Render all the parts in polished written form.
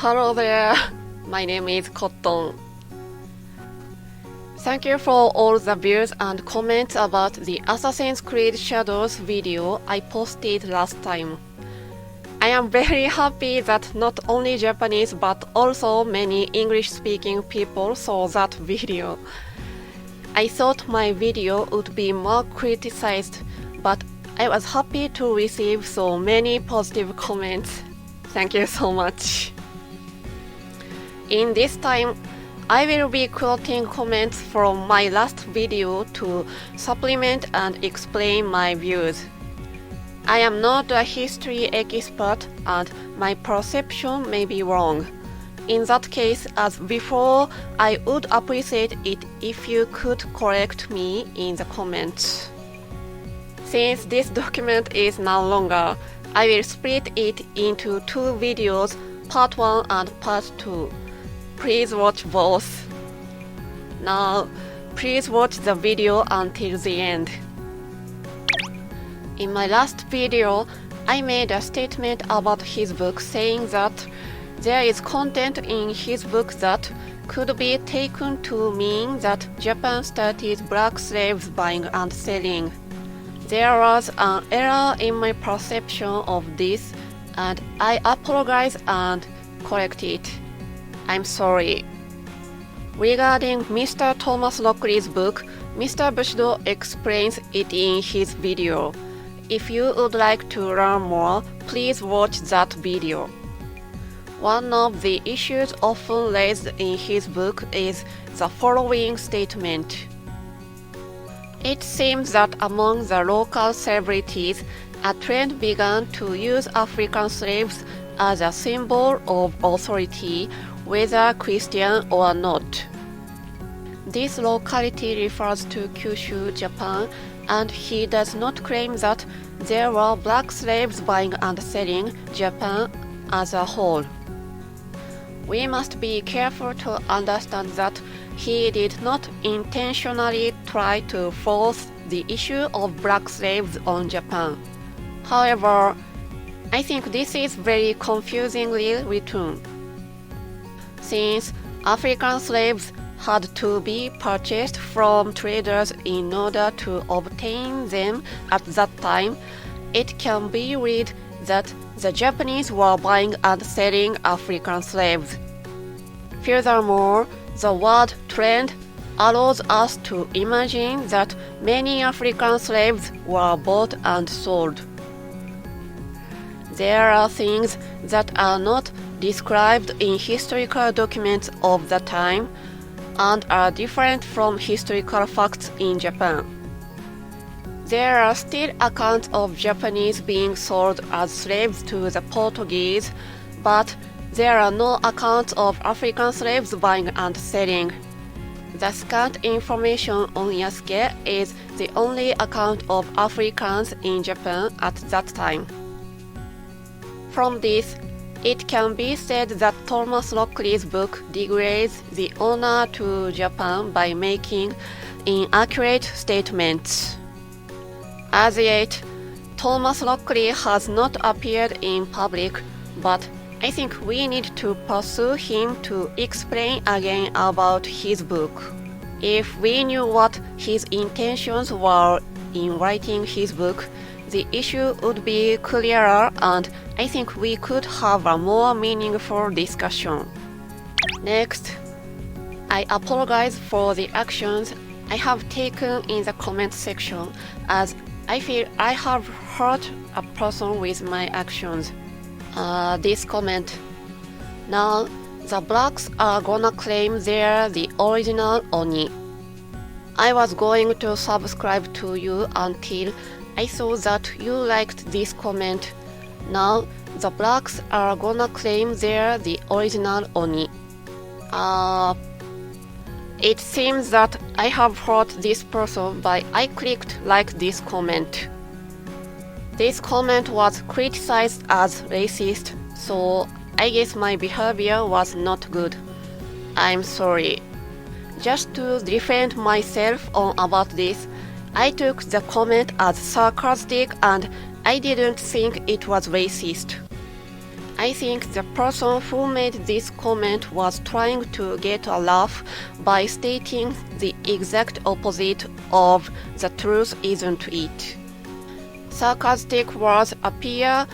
Hello there, my name is Cotton. Thank you for all the views and comments about the Assassin's Creed Shadows video I posted last time. I am very happy that not only Japanese but also many English-speaking people saw that video. I thought my video would be more criticized, but I was happy to receive so many positive comments. Thank you so much. In this time, I will be quoting comments from my last video to supplement and explain my views. I am not a history expert and my perception may be wrong. In that case, as before, I would appreciate it if you could correct me in the comments. Since this document is now longer, I will split it into two videos, part 1 and part 2. Please watch both. Now, please watch the video until the end. In my last video, I made a statement about his book saying that there is content in his book that could be taken to mean that Japan started black slaves buying and selling. There was an error in my perception of this, and I apologize and correct it. I'm sorry. Regarding Mr. Thomas Lockley's book, Mr. Bushido explains it in his video. If you would like to learn more, please watch that video. One of the issues often raised in his book is the following statement. It seems that among the local celebrities, a trend began to use African slaves as a symbol of authority, whether Christian or not. This locality refers to Kyushu, Japan, and he does not claim that there were black slaves buying and selling Japan as a whole. We must be careful to understand that he did not intentionally try to force the issue of black slaves on Japan. However, I think this is very confusingly written. Since African slaves had to be purchased from traders in order to obtain them at that time, it can be read that the Japanese were buying and selling African slaves. Furthermore, the word trend allows us to imagine that many African slaves were bought and sold. There are things that are not described in historical documents of the time and are different from historical facts in Japan. There are still accounts of Japanese being sold as slaves to the Portuguese, but there are no accounts of African slaves buying and selling. The scant information on Yasuke is the only account of Africans in Japan at that time. From this, it can be said that Thomas Lockley's book degrades the honor to Japan by making inaccurate statements. As yet, Thomas Lockley has not appeared in public, but I think we need to pursue him to explain again about his book. If we knew what his intentions were in writing his book, the issue would be clearer and I think we could have a more meaningful discussion. Next, I apologize for the actions I have taken in the comment section as I feel I have hurt a person with my actions. This comment. Now, the blacks are gonna claim they're the original Oni. I was going to subscribe to you until I saw that you liked this comment. Now, the blacks are gonna claim they're the original Oni. It seems that I have hurt this person by I clicked like this comment. This comment was criticized as racist, so I guess my behavior was not good. I'm sorry. Just to defend myself about this, I took the comment as sarcastic and I didn't think it was racist. I think the person who made this comment was trying to get a laugh by stating the exact opposite of the truth, isn't it? Sarcastic words appear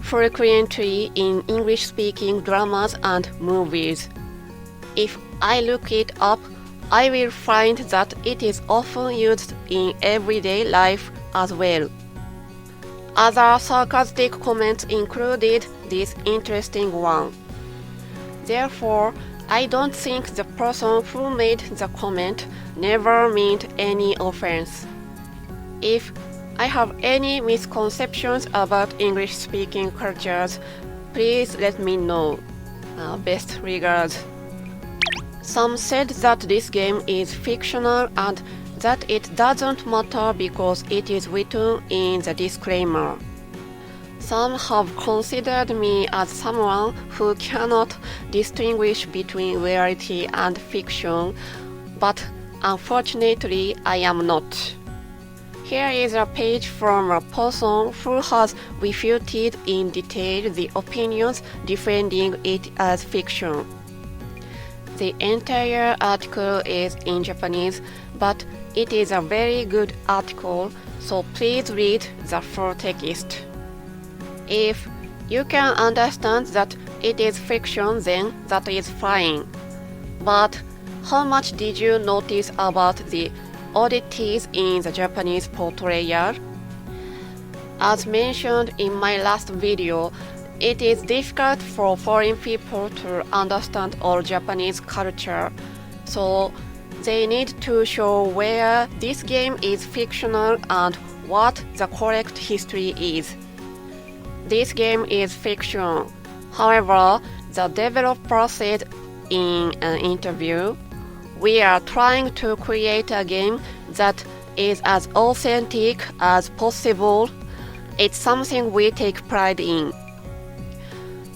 frequently in English-speaking dramas and movies. If I look it up, I will find that it is often used in everyday life as well. Other sarcastic comments included this interesting one. Therefore, I don't think the person who made the comment never meant any offense. If I have any misconceptions about English-speaking cultures, please let me know. Best regards. Some said that this game is fictional and that it doesn't matter because it is written in the disclaimer. Some have considered me as someone who cannot distinguish between reality and fiction, but unfortunately I am not. Here is a page from a person who has refuted in detail the opinions defending it as fiction. The entire article is in Japanese, but it is a very good article, so please read the full text. If you can understand that it is fiction, then that is fine. But how much did you notice about the oddities in the Japanese portrayal? As mentioned in my last video, it is difficult for foreign people to understand all Japanese culture, so they need to show where this game is fictional and what the correct history is. This game is fiction. However, the developer said in an interview, "We are trying to create a game that is as authentic as possible. It's something we take pride in."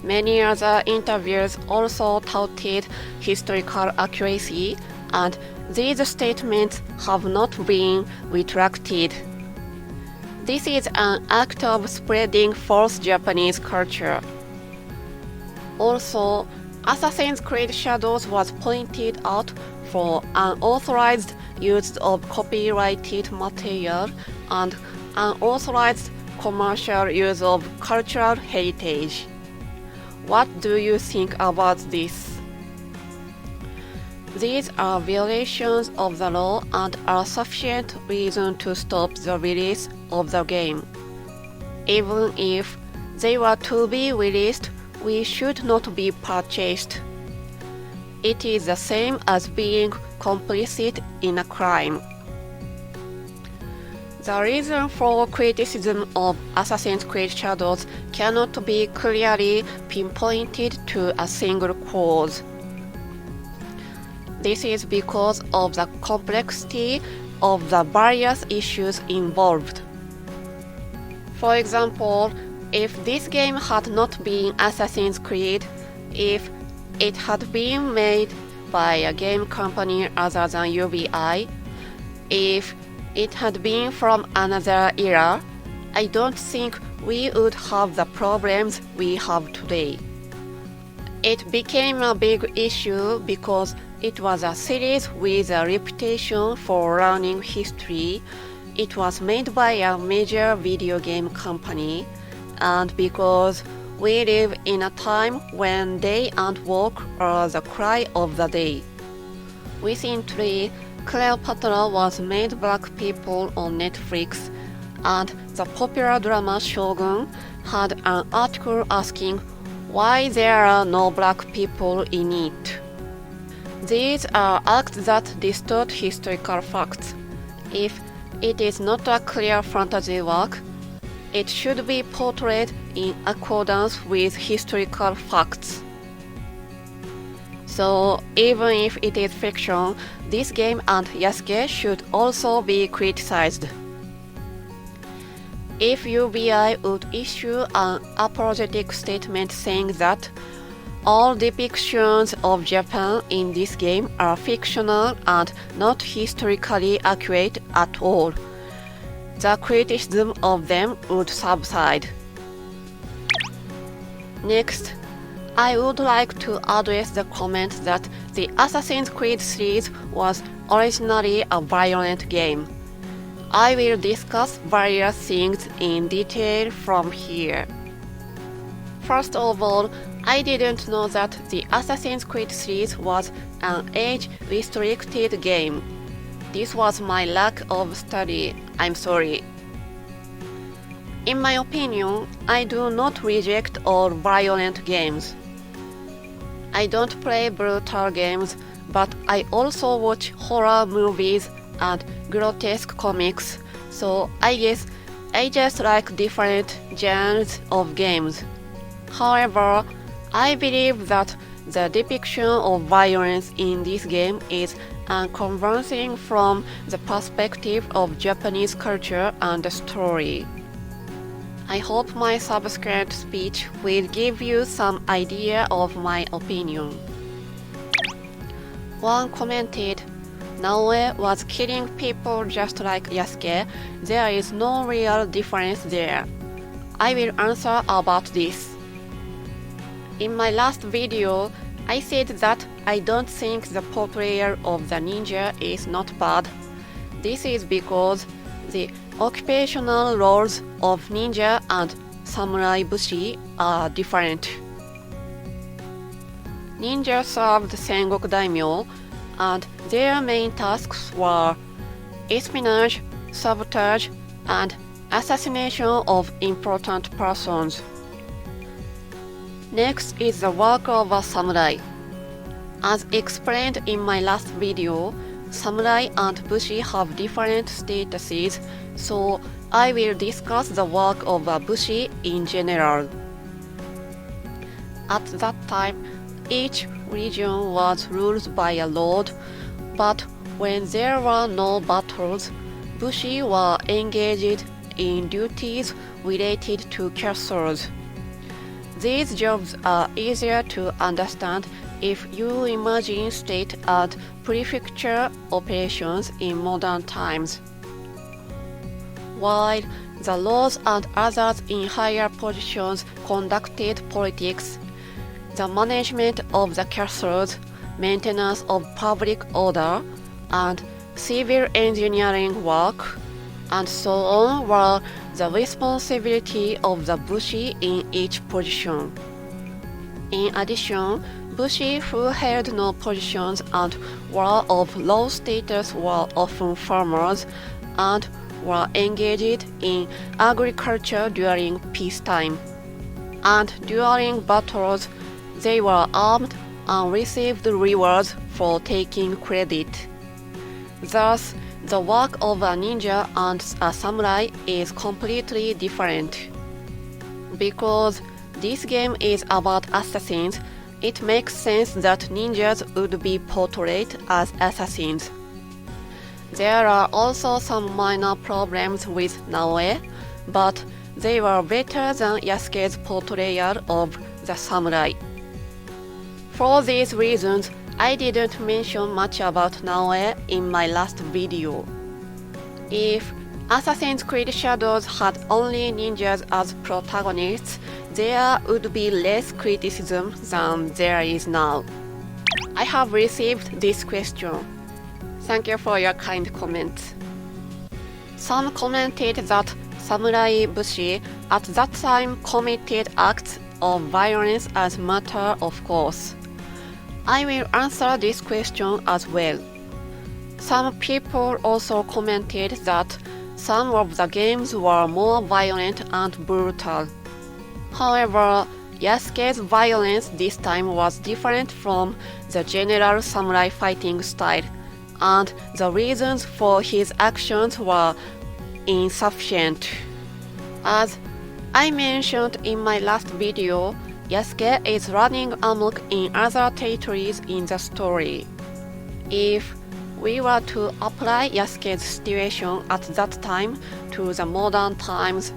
Many other interviews also touted historical accuracy, and these statements have not been retracted. This is an act of spreading false Japanese culture. Also, Assassin's Creed Shadows was pointed out for unauthorized use of copyrighted material and unauthorized commercial use of cultural heritage. What do you think about this? These are violations of the law and are sufficient reason to stop the release of the game. Even if they were to be released, we should not be purchased. It is the same as being complicit in a crime. The reason for criticism of Assassin's Creed Shadows cannot be clearly pinpointed to a single cause. This is because of the complexity of the various issues involved. For example, if this game had not been Assassin's Creed, if it had been made by a game company other than UBI, if it had been from another era, I don't think we would have the problems we have today. It became a big issue because it was a series with a reputation for learning history. It was made by a major video game company, and because we live in a time when day and work are the cry of the day. Recently, Cleopatra was made black people on Netflix, and the popular drama Shogun had an article asking why there are no black people in it. These are acts that distort historical facts. If it is not a clear fantasy work, it should be portrayed in accordance with historical facts. So, even if it is fiction, this game and Yasuke should also be criticized. If UBI would issue an apologetic statement saying that all depictions of Japan in this game are fictional and not historically accurate at all, the criticism of them would subside. Next, I would like to address the comment that the Assassin's Creed series was originally a violent game. I will discuss various things in detail from here. First of all, I didn't know that the Assassin's Creed series was an age-restricted game. This was my lack of study. I'm sorry. In my opinion, I do not reject all violent games. I don't play brutal games, but I also watch horror movies and grotesque comics, so I guess I just like different genres of games. However, I believe that the depiction of violence in this game is unconvincing from the perspective of Japanese culture and the story. I hope my subsequent speech will give you some idea of my opinion. One commented, Naoe was killing people just like Yasuke. There is no real difference there. I will answer about this. In my last video, I said that I don't think the portrayal of the ninja is not bad. This is because the occupational roles of ninja and samurai Bushi are different. Ninja served Sengoku daimyo, and their main tasks were espionage, sabotage, and assassination of important persons. Next is the work of a samurai. As explained in my last video, samurai and Bushi have different statuses, so I will discuss the work of a Bushi in general. At that time, each region was ruled by a lord, but when there were no battles, Bushi were engaged in duties related to castles. These jobs are easier to understand if you imagine state and prefecture operations in modern times. While the lords and others in higher positions conducted politics, the management of the castles, maintenance of public order, and civil engineering work, and so on were the responsibility of the Bushi in each position. In addition, Bushi who held no positions and were of low status were often farmers and were engaged in agriculture during peacetime. And during battles, they were armed and received rewards for taking credit. Thus, the work of a ninja and a samurai is completely different. Because this game is about assassins, it makes sense that ninjas would be portrayed as assassins. There are also some minor problems with Naoe, but they were better than Yasuke's portrayal of the samurai. For these reasons, I didn't mention much about Naoe in my last video. If Assassin's Creed Shadows had only ninjas as protagonists, there would be less criticism than there is now. I have received this question. Thank you for your kind comment. Some commented that Samurai Bushi at that time committed acts of violence as matter of course. I will answer this question as well. Some people also commented that some of the games were more violent and brutal. However, Yasuke's violence this time was different from the general samurai fighting style, and the reasons for his actions were insufficient. As I mentioned in my last video, Yasuke is running amok in other territories in the story. If we were to apply Yasuke's situation at that time to the modern times,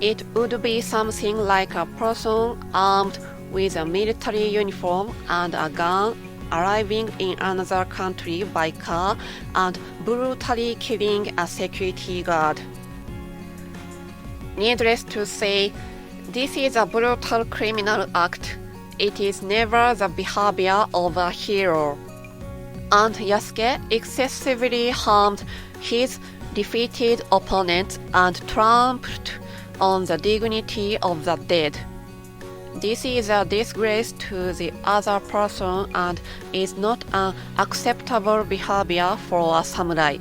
it would be something like a person armed with a military uniform and a gun arriving in another country by car and brutally killing a security guard. Needless to say, This is a brutal criminal act. It is never the behavior of a hero. And Yasuke excessively harmed his defeated opponents and trampled on the dignity of the dead. This is a disgrace to the other person and is not an acceptable behavior for a samurai.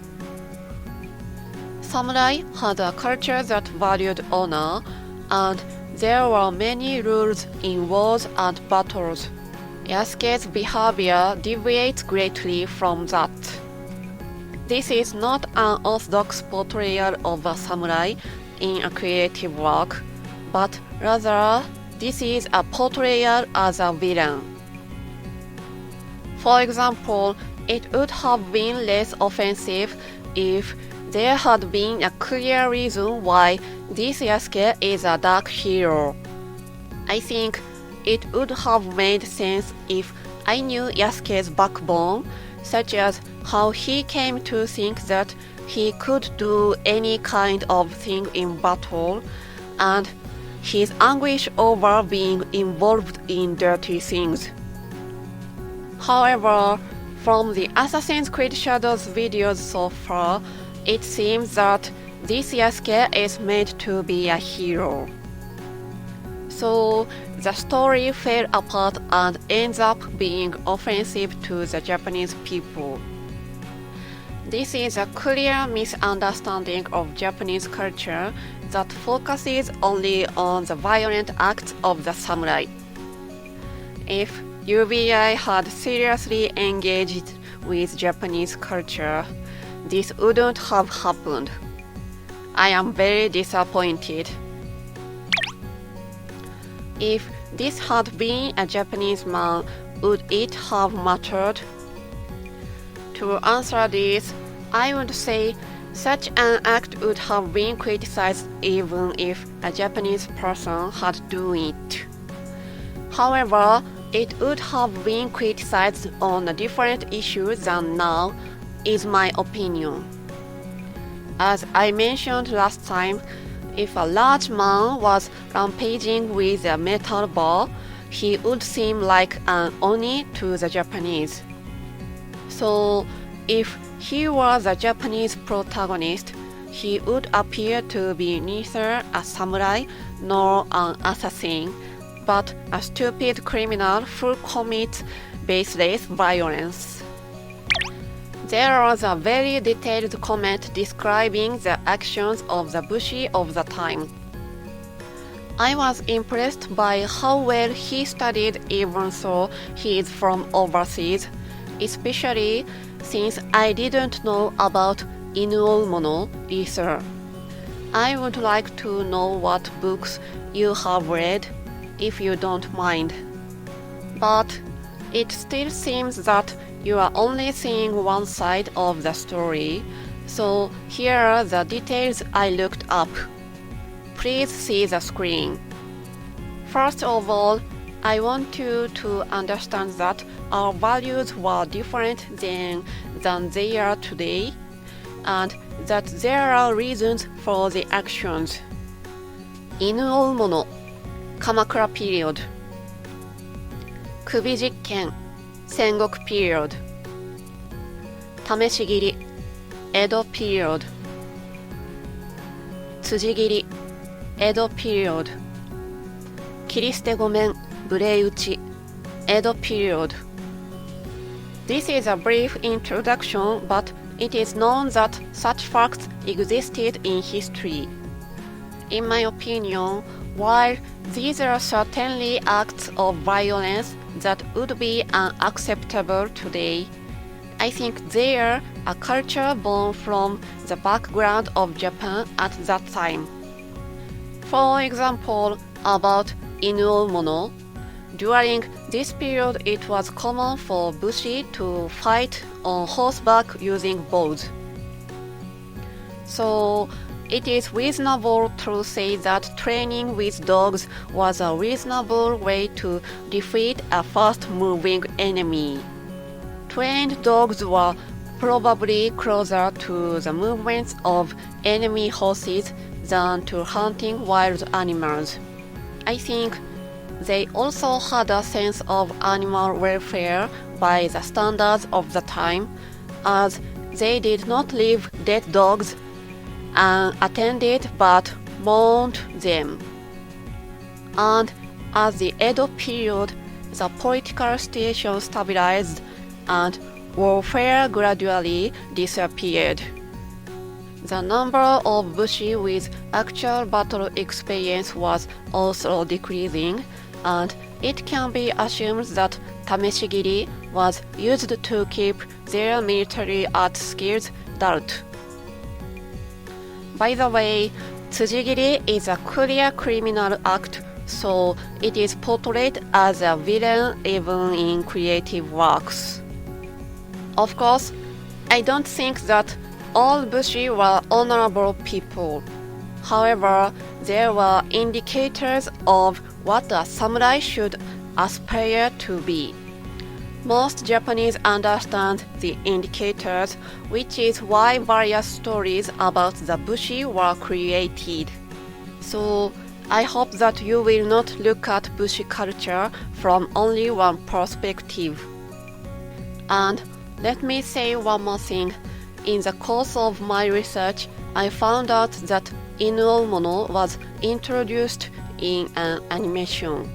Samurai had a culture that valued honor, and there were many rules in wars and battles. Yasuke's behavior deviates greatly from that. This is not an orthodox portrayal of a samurai in a creative work, but rather this is a portrayal as a villain. For example, it would have been less offensive if there had been a clear reason why this Yasuke is a dark hero. I think it would have made sense if I knew Yasuke's backbone, such as how he came to think that he could do any kind of thing in battle, and his anguish over being involved in dirty things. However, from the Assassin's Creed Shadows videos so far, it seems that this Yasuke is made to be a hero. So the story fell apart and ends up being offensive to the Japanese people. This is a clear misunderstanding of Japanese culture that focuses only on the violent acts of the samurai. If UBI had seriously engaged with Japanese culture, this wouldn't have happened. I am very disappointed. If this had been a Japanese man, would it have mattered? To answer this, I would say such an act would have been criticized even if a Japanese person had done it. However, it would have been criticized on a different issue than now, is my opinion. As I mentioned last time, if a large man was rampaging with a metal bar, he would seem like an oni to the Japanese. So, if he was a Japanese protagonist, he would appear to be neither a samurai nor an assassin, but a stupid criminal who commits baseless violence. There was a very detailed comment describing the actions of the Bushi of the time. I was impressed by how well he studied even though he is from overseas, especially since I didn't know about Inu Mono either. I would like to know what books you have read, if you don't mind. But it still seems that you are only seeing one side of the story, so here are the details I looked up. Please see the screen. First of all, I want you to understand that our values were different then than they are today, and that there are reasons for the actions. Inu ou mono, Kamakura Period. 首実験 Sengoku Period. 試し切り Edo Period. 辻切り Edo Period. 切り捨て御免無礼打ち Edo Period. This is a brief introduction, but it is known that such facts existed in history. In my opinion, while these are certainly acts of violence that would be unacceptable today, I think they are a culture born from the background of Japan at that time. For example, about Inu Mono, during this period it was common for Bushi to fight on horseback using bows. So, it is reasonable to say that training with dogs was a reasonable way to defeat a fast-moving enemy. Trained dogs were probably closer to the movements of enemy horses than to hunting wild animals. I think they also had a sense of animal welfare by the standards of the time, as they did not leave dead dogs unattended but mourned them. And as the Edo period, the political situation stabilized and warfare gradually disappeared. The number of Bushi with actual battle experience was also decreasing, and it can be assumed that tameshigiri was used to keep their military art skills dulled. By the way, tsujigiri is a clear criminal act, so it is portrayed as a villain even in creative works. Of course, I don't think that all Bushi were honorable people. However, there were indicators of what a samurai should aspire to be. Most Japanese understand the indicators, which is why various stories about the Bushi were created. So, I hope that you will not look at Bushi culture from only one perspective. And let me say one more thing. In the course of my research, I found out that Inuomono was introduced in an animation.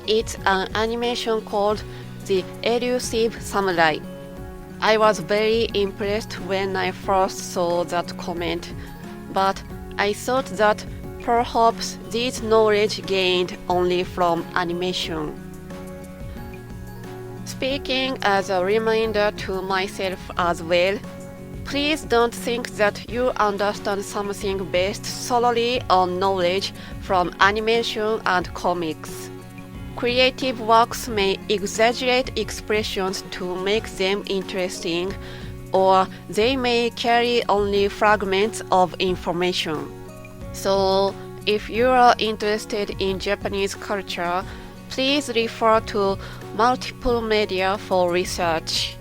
It's an animation called The Elusive Samurai. I was very impressed when I first saw that comment, but I thought that perhaps this knowledge gained only from animation. Speaking as a reminder to myself as well, please don't think that you understand something based solely on knowledge from animation and comics. Creative works may exaggerate expressions to make them interesting, or they may carry only fragments of information. So, if you are interested in Japanese culture, please refer to multiple media for research.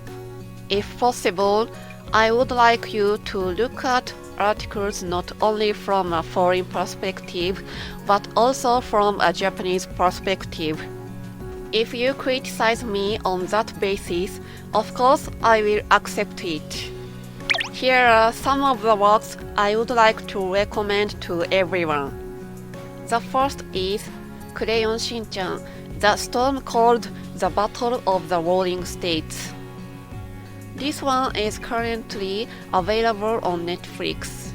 If possible, I would like you to look at articles not only from a foreign perspective, but also from a Japanese perspective. If you criticize me on that basis, of course I will accept it. Here are some of the works I would like to recommend to everyone. The first is Crayon Shin-chan, The Storm Called The Battle of the Warring States. This one is currently available on Netflix.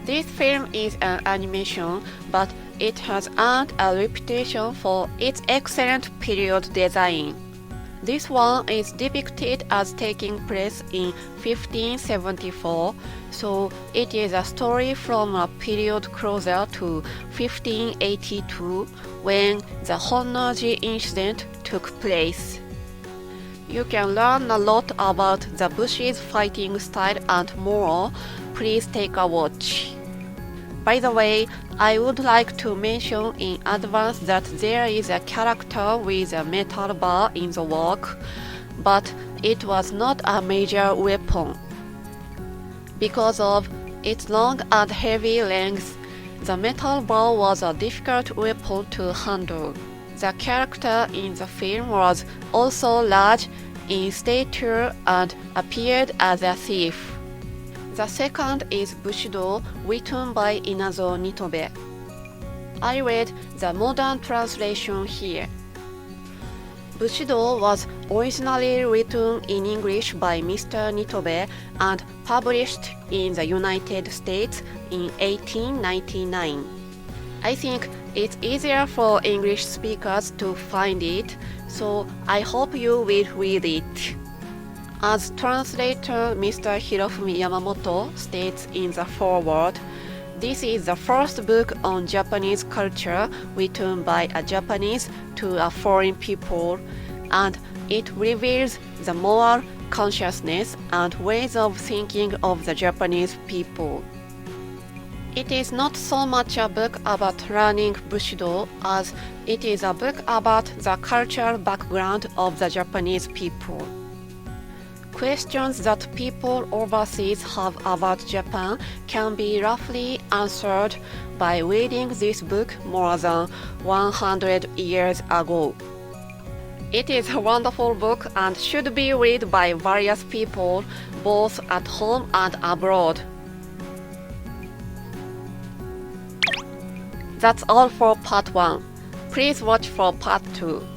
This film is an animation, but it has earned a reputation for its excellent period design. This one is depicted as taking place in 1574, so it is a story from a period closer to 1582 when the Honnoji incident took place. You can learn a lot about the Bushi's fighting style and more. Please take a watch. By the way, I would like to mention in advance that there is a character with a metal bar in the work, but it was not a major weapon. Because of its long and heavy length, the metal bar was a difficult weapon to handle. The character in the film was also large in stature and appeared as a thief. The second is Bushido, written by Inazo Nitobe. I read the modern translation here. Bushido was originally written in English by Mr. Nitobe and published in the United States in 1899. I think it's easier for English speakers to find it, so I hope you will read it. As translator Mr. Hirofumi Yamamoto states in the foreword, this is the first book on Japanese culture written by a Japanese to a foreign people, and it reveals the moral consciousness and ways of thinking of the Japanese people. It is not so much a book about learning Bushido as it is a book about the cultural background of the Japanese people. questions that people overseas have about Japan can be roughly answered by reading this book more than 100 years ago. It is a wonderful book and should be read by various people, both at home and abroad. That's all for part 1. Please watch for part 2.